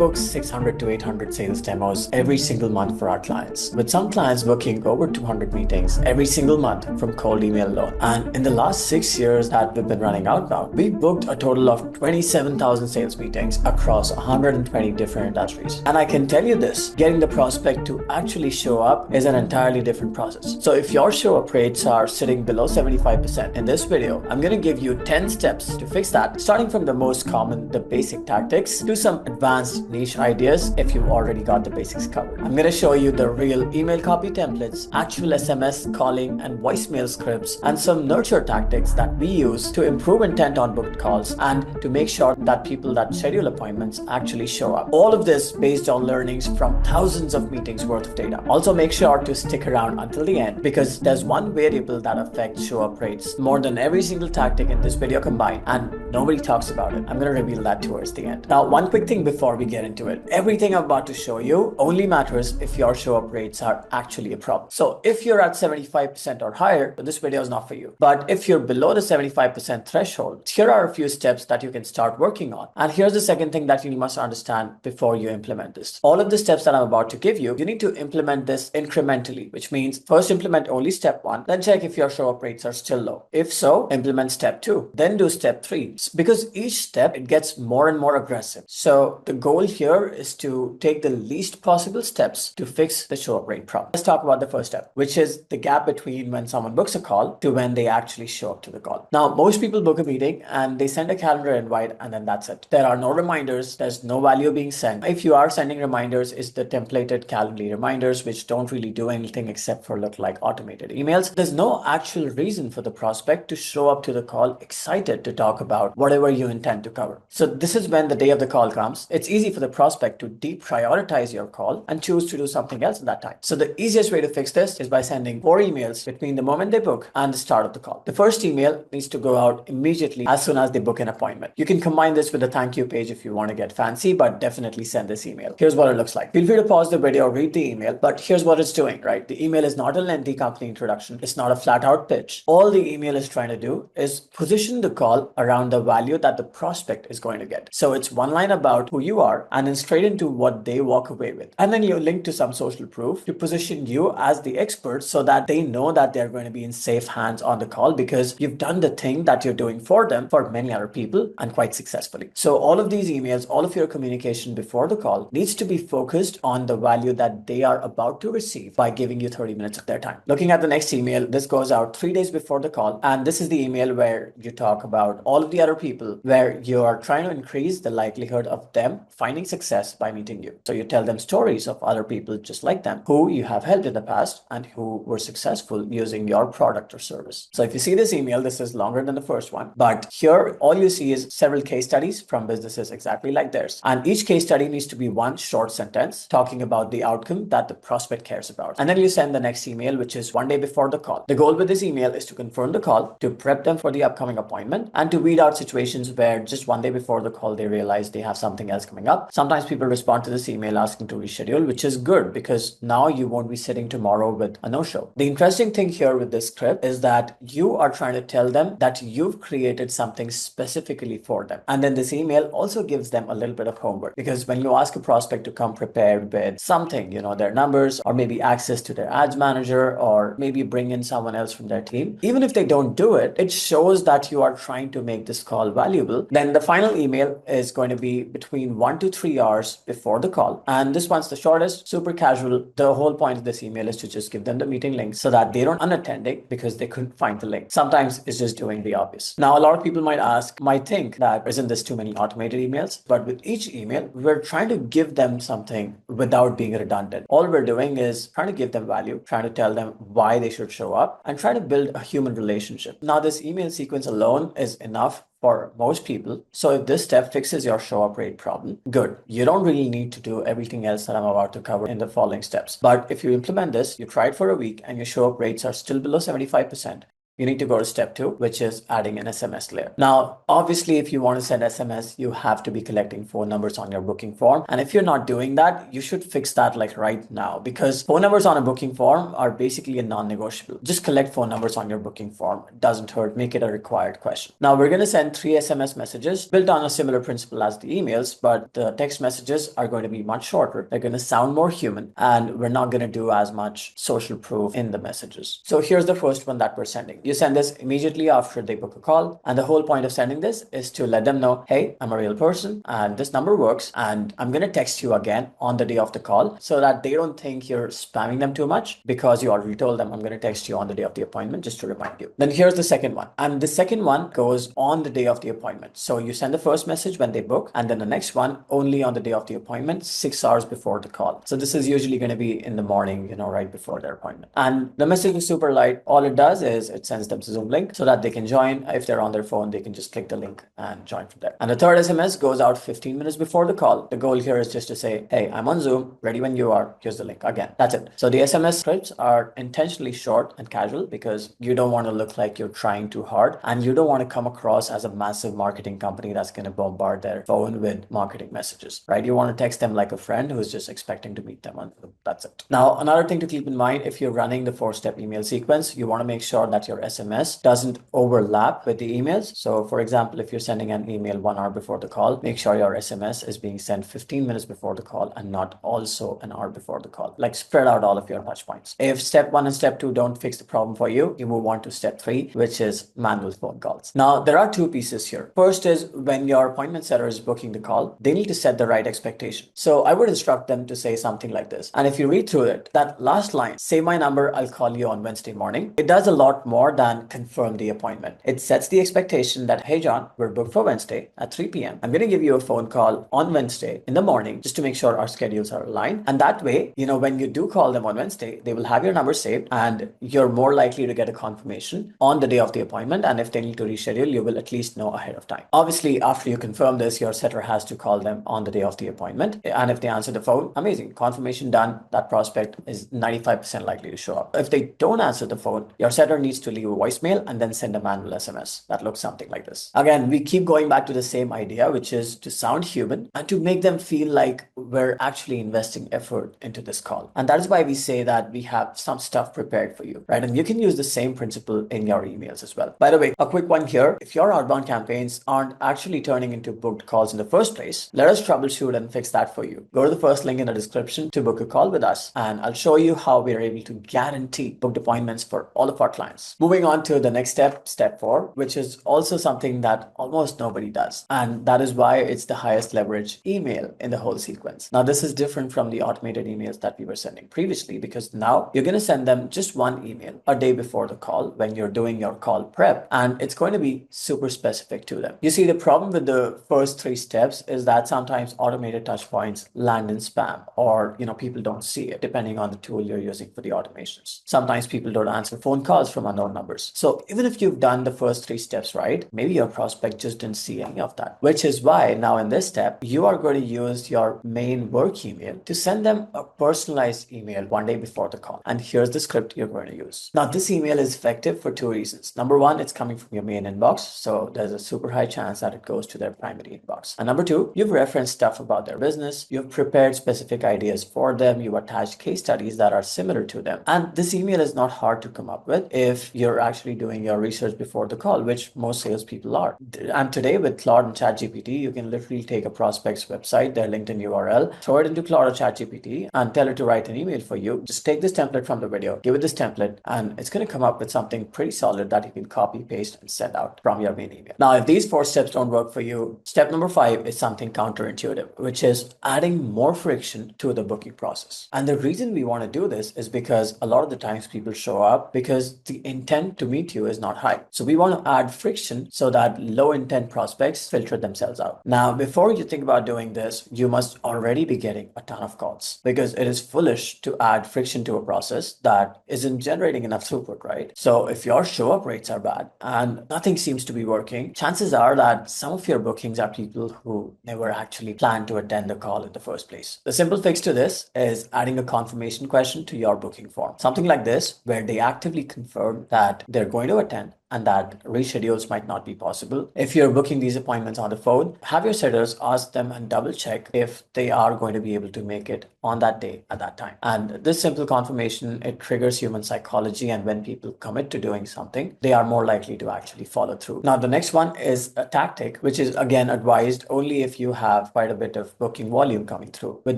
book 600 to 800 sales demos every single month for our clients, with some clients booking over 200 meetings every single month from cold email alone. And in the last 6 years that we've been running Outbound, we've booked a total of 27,000 sales meetings across 120 different industries. And I can tell you this, getting the prospect to actually show up is an entirely different process. So if your show up rates are sitting below 75%, in this video, I'm going to give you 10 steps to fix that, starting from the most common, the basic tactics, to some advanced niche ideas if you've already got the basics covered. I'm going to show you the real email copy templates, actual SMS calling and voicemail scripts, and some nurture tactics that we use to improve intent on booked calls and to make sure that people that schedule appointments actually show up. All of this based on learnings from thousands of meetings worth of data. Also make sure to stick around until the end, because there's one variable that affects show up rates more than every single tactic in this video combined, and nobody talks about it. I'm going to reveal that towards the end. Now, one quick thing before we get into it. Everything I'm about to show you only matters if your show up rates are actually a problem. So if you're at 75% or higher, this video is not for you. But if you're below the 75% threshold, here are a few steps that you can start working on. And here's the second thing that you must understand before you implement this. All of the steps that I'm about to give you, you need to implement this incrementally, which means first implement only step 1, then check if your show up rates are still low. If so, implement step 2, then do step 3. Because each step, it gets more and more aggressive. So the goal here is to take the least possible steps to fix the show up rate problem. Let's talk about the first step, which is the gap between when someone books a call to when they actually show up to the call. Now, most people book a meeting and they send a calendar invite and then that's it. There are no reminders. There's no value being sent. If you are sending reminders, it's the templated Calendly reminders, which don't really do anything except for look like automated emails. There's no actual reason for the prospect to show up to the call excited to talk about whatever you intend to cover. So this is when the day of the call comes. It's easy for the prospect to deprioritize your call and choose to do something else at that time. So the easiest way to fix this is by sending 4 emails between the moment they book and the start of the call. The first email needs to go out immediately as soon as they book an appointment. You can combine this with a thank you page if you want to get fancy, but definitely send this email. Here's what it looks like. Feel free to pause the video or read the email, but here's what it's doing, right? The email is not a lengthy company introduction. It's not a flat out pitch. All the email is trying to do is position the call around the value that the prospect is going to get. So it's one line about who you are and then straight into what they walk away with. And then you link to some social proof to position you as the expert so that they know that they're going to be in safe hands on the call because you've done the thing that you're doing for them for many other people and quite successfully. So all of these emails, all of your communication before the call needs to be focused on the value that they are about to receive by giving you 30 minutes of their time. Looking at the next email, this goes out 3 days before the call. And this is the email where you talk about all of the other people where you are trying to increase the likelihood of them finding success by meeting you. So you tell them stories of other people just like them who you have helped in the past and who were successful using your product or service. So if you see this email, this is longer than the first one, but here all you see is several case studies from businesses exactly like theirs. And each case study needs to be one short sentence talking about the outcome that the prospect cares about. And then you send the next email, which is 1 day before the call. The goal with this email is to confirm the call, to prep them for the upcoming appointment, and to weed out situations where just 1 day before the call, they realize they have something else coming up. Sometimes people respond to this email asking to reschedule, which is good because now you won't be sitting tomorrow with a no-show. The interesting thing here with this script is that you are trying to tell them that you've created something specifically for them. And then this email also gives them a little bit of homework, because when you ask a prospect to come prepared with something, their numbers or maybe access to their ads manager or maybe bring in someone else from their team, even if they don't do it, it shows that you are trying to make this call valuable. Then the final email is going to be between 1 to 3 hours before the call. And this one's the shortest, super casual. The whole point of this email is to just give them the meeting link so that they don't unattending because they couldn't find the link. Sometimes it's just doing the obvious. Now, a lot of people might think that isn't this too many automated emails? But with each email, we're trying to give them something without being redundant. All we're doing is trying to give them value, trying to tell them why they should show up and try to build a human relationship. Now, this email sequence alone is enough for most people. So if this step fixes your show up rate problem, good. You don't really need to do everything else that I'm about to cover in the following steps. But if you implement this, you try it for a week and your show up rates are still below 75%, you need to go to step 2, which is adding an SMS layer. Now, obviously, if you want to send SMS, you have to be collecting phone numbers on your booking form. And if you're not doing that, you should fix that like right now, because phone numbers on a booking form are basically a non-negotiable. Just collect phone numbers on your booking form. It doesn't hurt. Make it a required question. Now, we're going to send 3 SMS messages built on a similar principle as the emails, but the text messages are going to be much shorter. They're going to sound more human, and we're not going to do as much social proof in the messages. So here's the first one that we're sending. You send this immediately after they book a call, and the whole point of sending this is to let them know, hey, I'm a real person and this number works, and I'm going to text you again on the day of the call, so that they don't think you're spamming them too much, because you already told them I'm going to text you on the day of the appointment just to remind you. Then here's the second one, and the second one goes on the day of the appointment. So you send the first message when they book, and then the next one only on the day of the appointment, 6 hours before the call. So this is usually going to be in the morning, right before their appointment. And the message is super light. All it does is it sends them the Zoom link so that they can join. If they're on their phone, they can just click the link and join from there. And the third SMS goes out 15 minutes before the call. The goal here is just to say, hey, I'm on Zoom, ready when you are. Here's the link. Again, that's it. So the SMS scripts are intentionally short and casual, because you don't want to look like you're trying too hard, and you don't want to come across as a massive marketing company that's going to bombard their phone with marketing messages, right? You want to text them like a friend who's just expecting to meet them on Zoom. That's it. Now, another thing to keep in mind, if you're running the 4-step email sequence, you want to make sure that your SMS doesn't overlap with the emails. So for example, if you're sending an email 1 hour before the call, make sure your SMS is being sent 15 minutes before the call and not also an hour before the call. Like, spread out all of your touch points. If step 1 and step 2 don't fix the problem for you, you move on to step 3, which is manual phone calls. Now, there are 2 pieces here. First is, when your appointment setter is booking the call, they need to set the right expectation. So I would instruct them to say something like this. And if you read through it, that last line, say my number, I'll call you on Wednesday morning, it does a lot more than confirm the appointment. It sets the expectation that, hey John, we're booked for Wednesday at 3 p.m. I'm going to give you a phone call on Wednesday in the morning just to make sure our schedules are aligned. And that way, when you do call them on Wednesday, they will have your number saved, and you're more likely to get a confirmation on the day of the appointment. And if they need to reschedule, you will at least know ahead of time. Obviously, after you confirm this, your setter has to call them on the day of the appointment. And if they answer the phone, amazing. Confirmation done. That prospect is 95% likely to show up. If they don't answer the phone, your setter needs to leave a voicemail and then send a manual SMS. That looks something like this. Again, we keep going back to the same idea, which is to sound human and to make them feel like we're actually investing effort into this call. And that is why we say that we have some stuff prepared for you, right? And you can use the same principle in your emails as well. By the way, a quick one here. If your outbound campaigns aren't actually turning into booked calls in the first place, let us troubleshoot and fix that for you. Go to the first link in the description to book a call with us, and I'll show you how we're able to guarantee booked appointments for all of our clients. Moving on to the next step, step 4, which is also something that almost nobody does. And that is why it's the highest leverage email in the whole sequence. Now, this is different from the automated emails that we were sending previously, because now you're going to send them just one email a day before the call when you're doing your call prep, and it's going to be super specific to them. You see, the problem with the first 3 steps is that sometimes automated touch points land in spam, or people don't see it depending on the tool you're using for the automations. Sometimes people don't answer phone calls from unknown numbers. So even if you've done the first 3 steps right, maybe your prospect just didn't see any of that, which is why now in this step, you are going to use your main work email to send them a personalized email one day before the call. And here's the script you're going to use. Now, this email is effective for 2 reasons. Number 1, it's coming from your main inbox, so there's a super high chance that it goes to their primary inbox. And number 2, you've referenced stuff about their business, you've prepared specific ideas for them, you attached case studies that are similar to them. And this email is not hard to come up with if you're actually doing your research before the call, which most salespeople are. And today with Claude and ChatGPT, you can literally take a prospect's website, their LinkedIn URL, throw it into Claude or ChatGPT and tell it to write an email for you. Just take this template from the video, give it this template, and it's going to come up with something pretty solid that you can copy, paste, and send out from your main email. Now, if these 4 steps don't work for you, step number 5 is something counterintuitive, which is adding more friction to the booking process. And the reason we want to do this is because a lot of the times people show up because the intent to meet you is not high. So we want to add friction so that low intent prospects filter themselves out. Now, before you think about doing this, you must already be getting a ton of calls, because it is foolish to add friction to a process that isn't generating enough throughput, right? So if your show up rates are bad and nothing seems to be working, chances are that some of your bookings are people who never actually planned to attend the call in the first place. The simple fix to this is adding a confirmation question to your booking form. Something like this, where they actively confirm that that they're going to attend and that reschedules might not be possible. If you're booking these appointments on the phone, have your setters ask them and double check if they are going to be able to make it on that day at that time. And this simple confirmation, it triggers human psychology, and when people commit to doing something, they are more likely to actually follow through. Now, the next one is a tactic, which is again advised only if you have quite a bit of booking volume coming through. With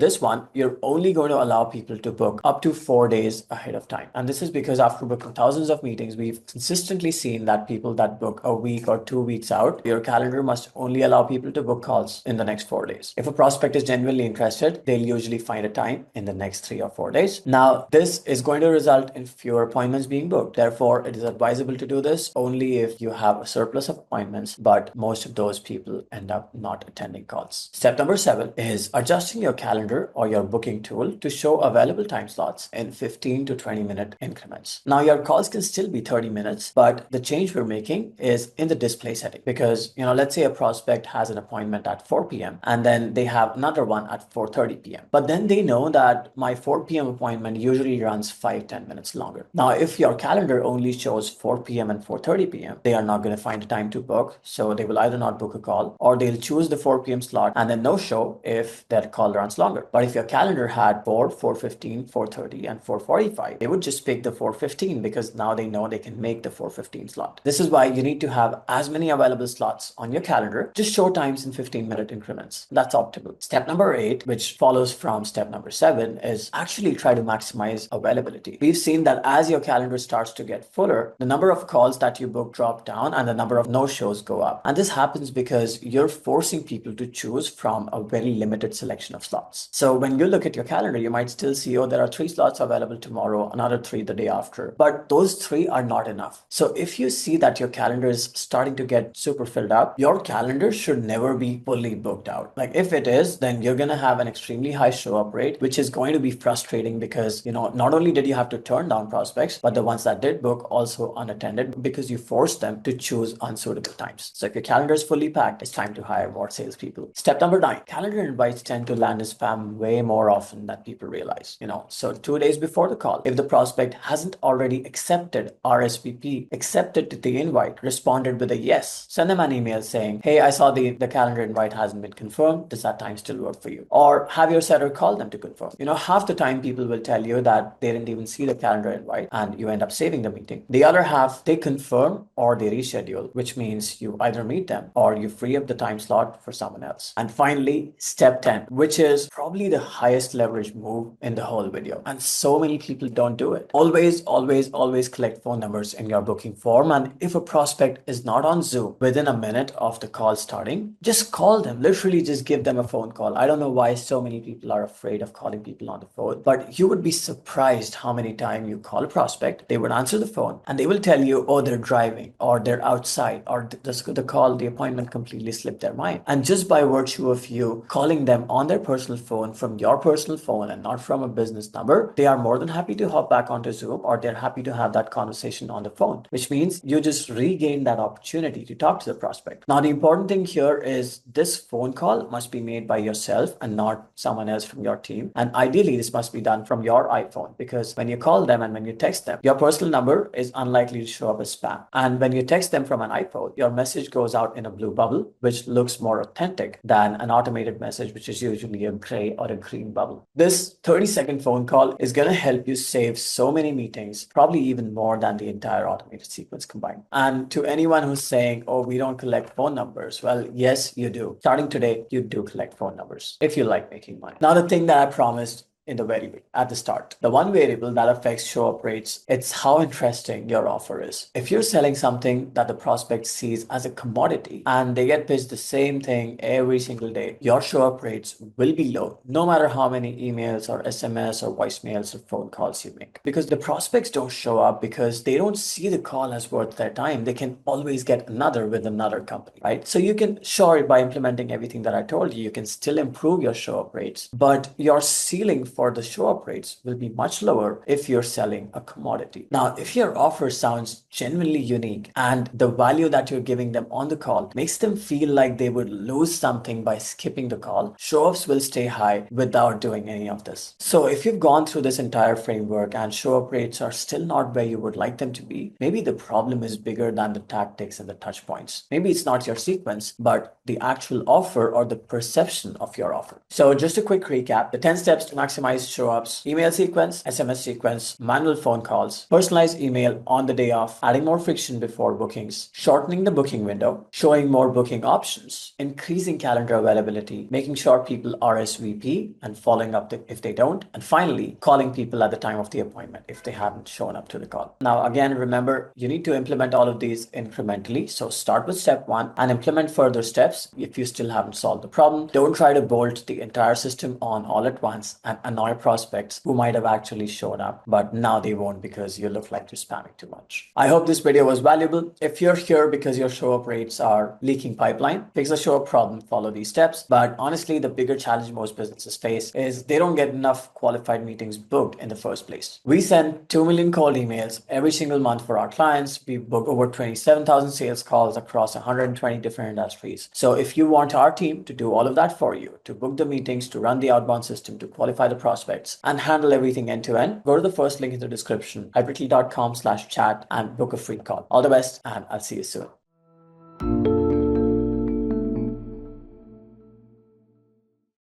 this one, you're only going to allow people to book up to 4 days ahead of time. And this is because after booking thousands of meetings, we've consistently seen that people that book a week or 2 weeks out, your calendar must only allow people to book calls in the next 4 days. If a prospect is genuinely interested, they'll usually find a time in the next 3 or 4 days. Now, this is going to result in fewer appointments being booked. Therefore, it is advisable to do this only if you have a surplus of appointments, but most of those people end up not attending calls. Step number 7 is adjusting your calendar or your booking tool to show available time slots in 15 to 20 minute increments. Now, your calls can still be 30 minutes, but the change we're making is in the display setting, because let's say a prospect has an appointment at 4 p.m. and then they have another one at 4:30 p.m. But then they know that my 4 p.m. appointment usually runs 5-10 minutes longer. Now, if your calendar only shows 4 p.m. and 4:30 p.m., they are not going to find a time to book, so they will either not book a call or they'll choose the 4 p.m. slot and then no show if that call runs longer. But if your calendar had 4, 4:15, 4:30, and 4:45, they would just pick the 4:15 because now they know they can make the 4:15 slot. This is why you need to have as many available slots on your calendar. Just show times in 15-minute increments. That's optimal. Step number 8, which follows from step number 7, is actually try to maximize availability. We've seen that as your calendar starts to get fuller, the number of calls that you book drop down and the number of no-shows go up. And this happens because you're forcing people to choose from a very limited selection of slots. So when you look at your calendar, you might still see, oh, there are 3 slots available tomorrow, another 3 the day after. But those 3 are not enough. So if you see that your calendar is starting to get super filled up, your calendar should never be fully booked out. Like if it is, then you're going to have an extremely high show up rate, which is going to be frustrating because, not only did you have to turn down prospects, but the ones that did book also unattended because you forced them to choose unsuitable times. So if your calendar is fully packed, it's time to hire more salespeople. Step number 9, calendar invites tend to land in spam way more often than people realize. So 2 days before the call, if the prospect hasn't already accepted RSVP, accepted the invite, responded with a yes, send them an email saying, hey, I saw the calendar invite hasn't been confirmed. Does that time still work for you? Or have your setter call them to confirm. Half the time people will tell you that they didn't even see the calendar invite and you end up saving the meeting. The other half, they confirm or they reschedule, which means you either meet them or you free up the time slot for someone else. And finally, step 10, which is probably the highest leverage move in the whole video. And so many people don't do it. Always collect phone numbers in your booking form. And if a prospect is not on Zoom within a minute of the call starting, just call them. Literally just give them a phone call. I don't know why so many people are afraid of calling people on the phone, but you would be surprised how many times you call a prospect, they would answer the phone and they will tell you, oh, they're driving or they're outside or the appointment completely slipped their mind. And just by virtue of you calling them on their personal phone from your personal phone and not from a business number, they are more than happy to hop back onto Zoom or they're happy to have that conversation on the phone, which means you just regain that opportunity to talk to the prospect. Now, the important thing here is this phone call must be made by yourself and not someone else from your team. And ideally, this must be done from your iPhone, because when you call them and when you text them, your personal number is unlikely to show up as spam. And when you text them from an iPhone, your message goes out in a blue bubble, which looks more authentic than an automated message, which is usually a gray or a green bubble. This 30-second phone call is going to help you save so many meetings, probably even more than the entire automated sequence combined. And to anyone who's saying, oh, we don't collect phone numbers, well, yes, you do. Starting today, you do collect phone numbers if you like making money. Now, the thing that I promised at the start, the one variable that affects show-up rates, it's how interesting your offer is. If you're selling something that the prospect sees as a commodity and they get pitched the same thing every single day, your show-up rates will be low, no matter how many emails or SMS or voicemails or phone calls you make. Because the prospects don't show up because they don't see the call as worth their time. They can always get another with another company, right? So you can, sure, by implementing everything that I told you, you can still improve your show-up rates, but your ceiling for the show up rates will be much lower if you're selling a commodity. Now, if your offer sounds genuinely unique and the value that you're giving them on the call makes them feel like they would lose something by skipping the call, show-ups will stay high without doing any of this. So if you've gone through this entire framework and show-up rates are still not where you would like them to be, maybe the problem is bigger than the tactics and the touch points. Maybe it's not your sequence, but the actual offer or the perception of your offer. So just a quick recap, the 10 steps to maximize show-ups: email sequence, SMS sequence, manual phone calls, personalized email on the day off, adding more friction before bookings, shortening the booking window, showing more booking options, increasing calendar availability, making sure people RSVP and following up if they don't, and finally, calling people at the time of the appointment if they haven't shown up to the call. Now, again, remember, you need to implement all of these incrementally. So start with step 1 and implement further steps if you still haven't solved the problem. Don't try to bolt the entire system on all at once and annoy prospects who might have actually shown up, but now they won't because you look like you're spamming too much. I hope this video was valuable. If you're here because your show-up rates are leaking pipeline, fix the show-up problem, follow these steps. But honestly, the bigger challenge most businesses face is they don't get enough qualified meetings booked in the first place. We send 2 million cold emails every single month for our clients. We book over 27,000 sales calls across 120 different industries. So if you want our team to do all of that for you, to book the meetings, to run the outbound system, to qualify the prospects, and handle everything end to end, go to the first link in the description, hyperke.com/chat, and book a free call. All the best, and I'll see you soon.